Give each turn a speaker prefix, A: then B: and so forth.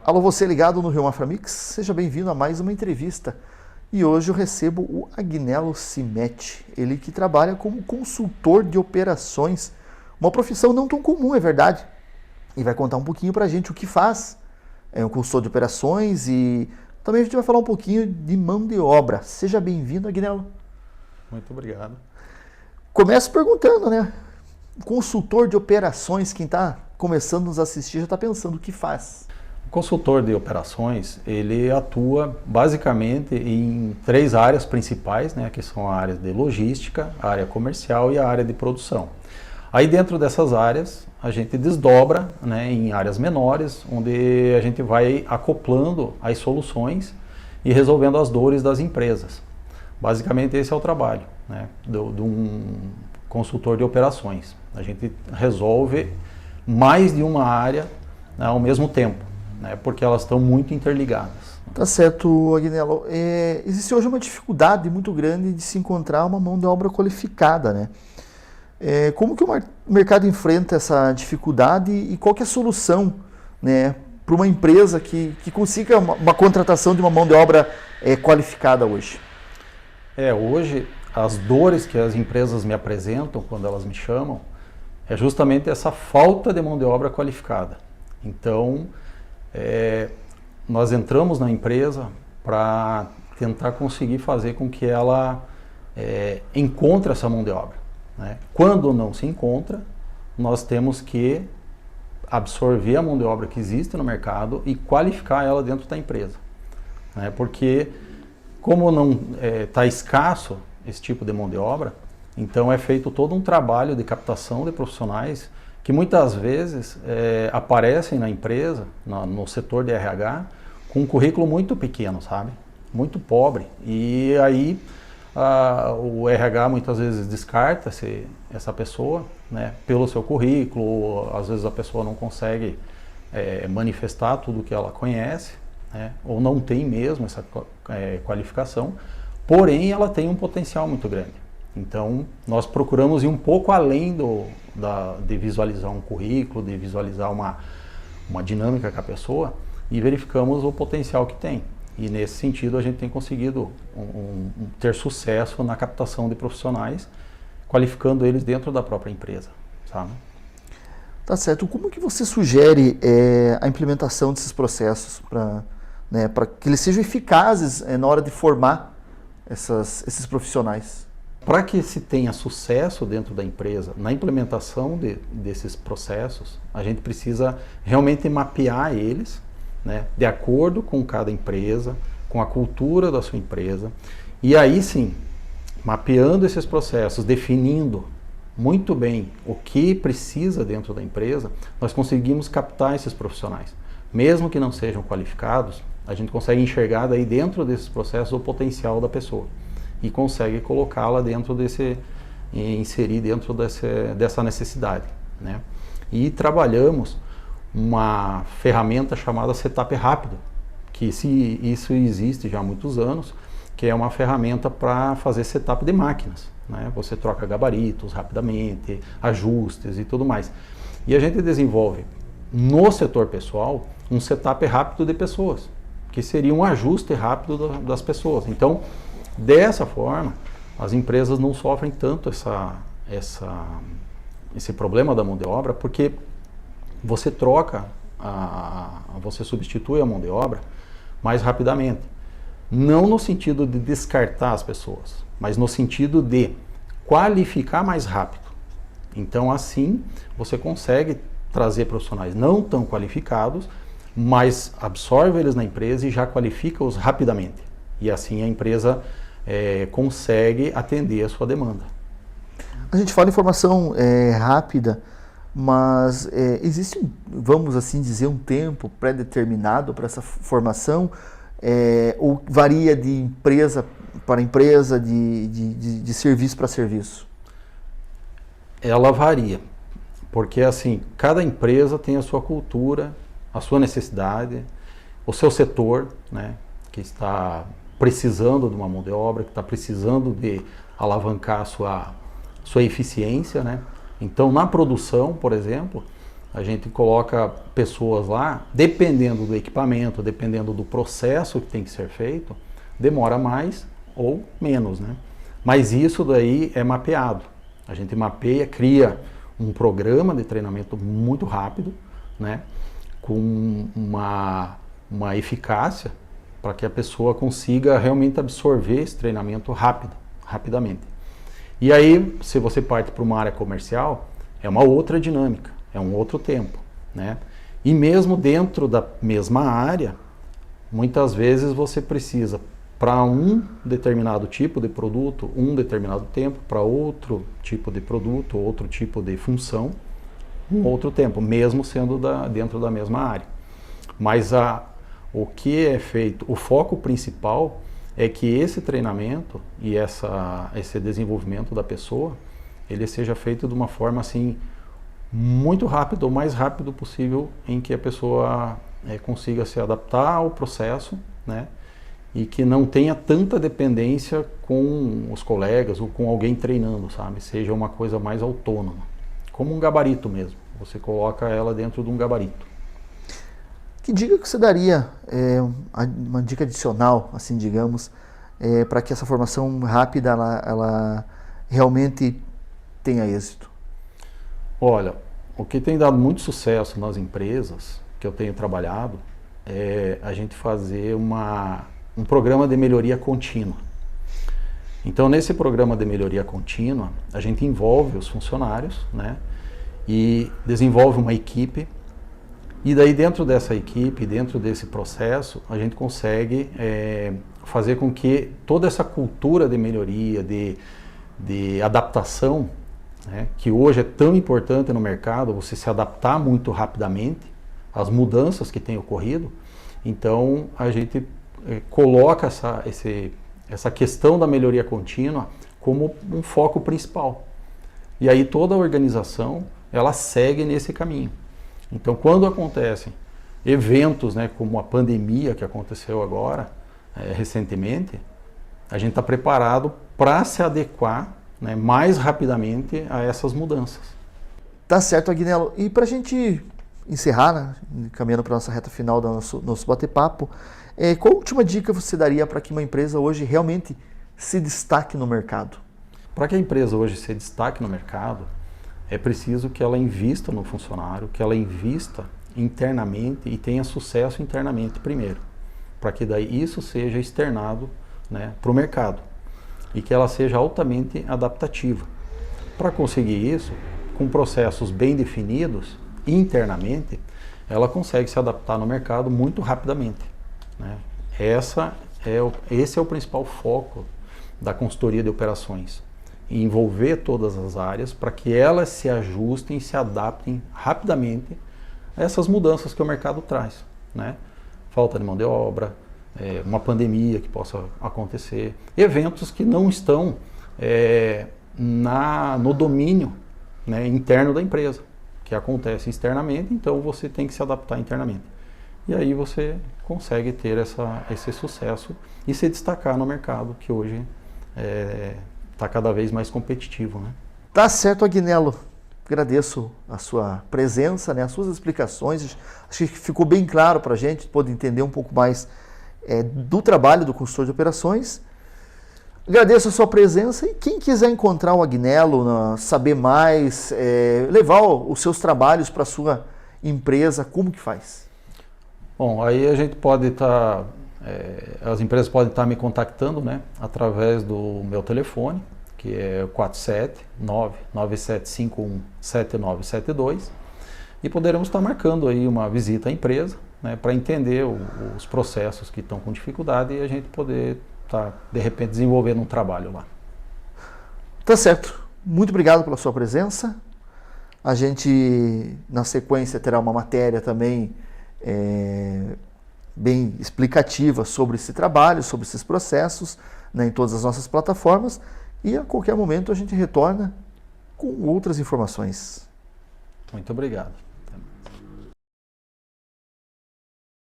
A: Alô, você ligado no Rio Mafra Mix, seja bem-vindo a mais uma entrevista. E hoje eu recebo o Agnello Cimete, ele que trabalha como consultor de operações, uma profissão não tão comum, é verdade. E vai contar um pouquinho pra gente o que faz. É um consultor de operações e também a gente vai falar um pouquinho de mão de obra. Seja bem-vindo, Agnello.
B: Muito obrigado.
A: Começo perguntando, né? Consultor de operações, quem está começando a nos assistir já está pensando o que faz.
B: O consultor de operações, ele atua basicamente em três áreas principais, né, que são a área de logística, a área comercial e a área de produção. Aí dentro dessas áreas, a gente desdobra, né, em áreas menores, onde a gente vai acoplando as soluções e resolvendo as dores das empresas. Basicamente esse é o trabalho, né, de um consultor de operações. A gente resolve mais de uma área, né, ao mesmo tempo, né, porque elas estão muito interligadas.
A: Tá certo, Agnello. Existe hoje uma dificuldade muito grande de se encontrar uma mão de obra qualificada, né? Como que o mercado enfrenta essa dificuldade e qual que é a solução, né, para uma empresa que consiga uma contratação de uma mão de obra qualificada hoje?
B: Hoje, as dores que as empresas me apresentam quando elas me chamam é justamente essa falta de mão de obra qualificada. Então, nós entramos na empresa para tentar conseguir fazer com que ela encontre essa mão de obra, né? Quando não se encontra, nós temos que absorver a mão de obra que existe no mercado e qualificar ela dentro da empresa, né? Porque como não está escasso esse tipo de mão de obra, então é feito todo um trabalho de captação de profissionais que muitas vezes aparecem na empresa, no setor de RH, com um currículo muito pequeno, sabe? Muito pobre. E aí o RH muitas vezes descarta essa pessoa, né, pelo seu currículo, ou às vezes a pessoa não consegue manifestar tudo que ela conhece, né, ou não tem mesmo essa qualificação, porém ela tem um potencial muito grande. Então, nós procuramos ir um pouco além de visualizar um currículo, de visualizar uma dinâmica com a pessoa e verificamos o potencial que tem. E nesse sentido a gente tem conseguido ter sucesso na captação de profissionais, qualificando eles dentro da própria empresa, sabe?
A: Tá certo. Como que você sugere a implementação desses processos para que eles sejam eficazes na hora de formar esses profissionais?
B: Para que se tenha sucesso dentro da empresa, na implementação desses processos, a gente precisa realmente mapear eles, né, de acordo com cada empresa, com a cultura da sua empresa. E aí sim, mapeando esses processos, definindo muito bem o que precisa dentro da empresa, nós conseguimos captar esses profissionais. Mesmo que não sejam qualificados, a gente consegue enxergar daí dentro desses processos o potencial da pessoa e consegue colocá-la inserir dentro dessa necessidade, né? E trabalhamos uma ferramenta chamada Setup Rápido, que isso existe já há muitos anos, que é uma ferramenta para fazer setup de máquinas, né? Você troca gabaritos rapidamente, ajustes e tudo mais. E a gente desenvolve no setor pessoal um setup rápido de pessoas, que seria um ajuste rápido das pessoas. Então, dessa forma, as empresas não sofrem tanto esse problema da mão de obra, porque você você substitui a mão de obra mais rapidamente. Não no sentido de descartar as pessoas, mas no sentido de qualificar mais rápido. Então, assim, você consegue trazer profissionais não tão qualificados, mas absorve eles na empresa e já qualifica-os rapidamente. E assim a empresa consegue atender a sua demanda.
A: A gente fala em formação rápida, mas existe, vamos assim dizer, um tempo pré-determinado para essa formação? Ou varia de empresa para empresa, de serviço para serviço?
B: Ela varia, porque assim, cada empresa tem a sua cultura, a sua necessidade, o seu setor, né, que está precisando de uma mão de obra, que está precisando de alavancar a sua eficiência, né? Então, na produção, por exemplo, a gente coloca pessoas lá, dependendo do equipamento, dependendo do processo que tem que ser feito, demora mais ou menos, né? Mas isso daí é mapeado. A gente mapeia, cria um programa de treinamento muito rápido, né? Com uma eficácia para que a pessoa consiga realmente absorver esse treinamento rapidamente. E aí, se você parte para uma área comercial, é uma outra dinâmica, é um outro tempo, né? E mesmo dentro da mesma área, muitas vezes você precisa, para um determinado tipo de produto, um determinado tempo, para outro tipo de produto, outro tipo de função, um outro tempo, mesmo sendo dentro da mesma área. Mas o que é feito, o foco principal é que esse treinamento e esse desenvolvimento da pessoa, ele seja feito de uma forma assim, muito rápido, o mais rápido possível, em que a pessoa consiga se adaptar ao processo, né? E que não tenha tanta dependência com os colegas ou com alguém treinando, sabe? Seja uma coisa mais autônoma, como um gabarito mesmo. Você coloca ela dentro de um gabarito.
A: Que dica que você daria, uma dica adicional, assim, digamos, para que essa formação rápida ela realmente tenha êxito?
B: Olha, o que tem dado muito sucesso nas empresas que eu tenho trabalhado é a gente fazer um programa de melhoria contínua. Então, nesse programa de melhoria contínua, a gente envolve os funcionários, né, e desenvolve uma equipe. E daí, dentro dessa equipe, dentro desse processo, a gente consegue fazer com que toda essa cultura de melhoria, de adaptação, né, que hoje é tão importante no mercado, você se adaptar muito rapidamente às mudanças que têm ocorrido. Então, a gente coloca essa questão da melhoria contínua como um foco principal. E aí toda a organização, ela segue nesse caminho. Então, quando acontecem eventos, né, como a pandemia que aconteceu agora, recentemente, a gente está preparado para se adequar, né, mais rapidamente a essas mudanças.
A: Tá certo, Agnello. E para a gente encerrar, né, caminhando para a nossa reta final do nosso bate-papo, qual a última dica você daria para que uma empresa hoje realmente se destaque no mercado?
B: Para que a empresa hoje se destaque no mercado, é preciso que ela invista no funcionário, que ela invista internamente e tenha sucesso internamente primeiro, para que daí isso seja externado, né, para o mercado e que ela seja altamente adaptativa. Para conseguir isso, com processos bem definidos internamente, ela consegue se adaptar no mercado muito rapidamente, né? Esse é o principal foco da consultoria de operações. E envolver todas as áreas para que elas se ajustem e se adaptem rapidamente a essas mudanças que o mercado traz, né? Falta de mão de obra, uma pandemia que possa acontecer, eventos que não estão no domínio, né, interno da empresa, que acontece externamente, então você tem que se adaptar internamente. E aí você consegue ter esse sucesso e se destacar no mercado que hoje está cada vez mais competitivo, né?
A: Tá certo, Agnello. Agradeço a sua presença, né, as suas explicações. Acho que ficou bem claro para a gente, pôde entender um pouco mais do trabalho do consultor de operações. Agradeço a sua presença e quem quiser encontrar o Agnello, saber mais, levar os seus trabalhos para a sua empresa, como que faz?
B: Bom, aí a gente pode estar, as empresas podem estar me contactando, né, através do meu telefone, que é o 479-9751-7972, e poderemos estar marcando aí uma visita à empresa, né, para entender os processos que estão com dificuldade e a gente poder estar, de repente, desenvolvendo um trabalho lá.
A: Tá certo. Muito obrigado pela sua presença. A gente, na sequência, terá uma matéria também bem explicativa sobre esse trabalho, sobre esses processos, né, em todas as nossas plataformas, e a qualquer momento a gente retorna com outras informações.
B: Muito obrigado.